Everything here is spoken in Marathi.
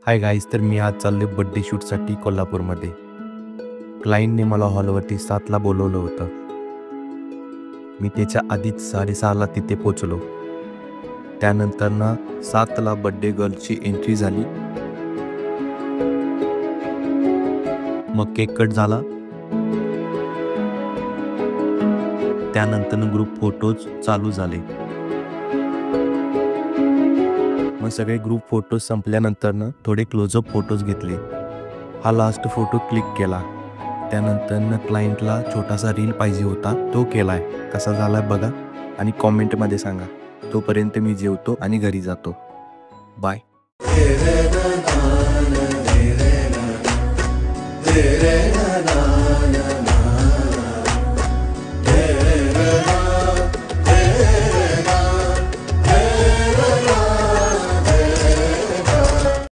हाय गाईज, तर मी आज चालले बड्डे शूटसाठी कोल्हापूरमध्ये. क्लायंटने मला हॉलवरती 7ला बोलवलं होतं. मी त्याच्या आधीच 6:30ला तिथे पोचलो. त्यानंतर ना 7ला बड्डे गर्लची एंट्री झाली. मग केक कट झाला. त्यानंतर ग्रुप फोटोज चालू झाले. मग सगळे ग्रुप फोटोज संपल्यानंतर थोडे क्लोजअप फोटोज घेतले. हा लास्ट फोटो क्लिक केला. त्यानंतर क्लायंटला छोटासा रील पाहिजे होता, तो केलाय. कसा झालाय बघा आणि कॉमेंटमध्ये सांगा. तोपर्यंत मी जेवतो आणि घरी जातो. बाय.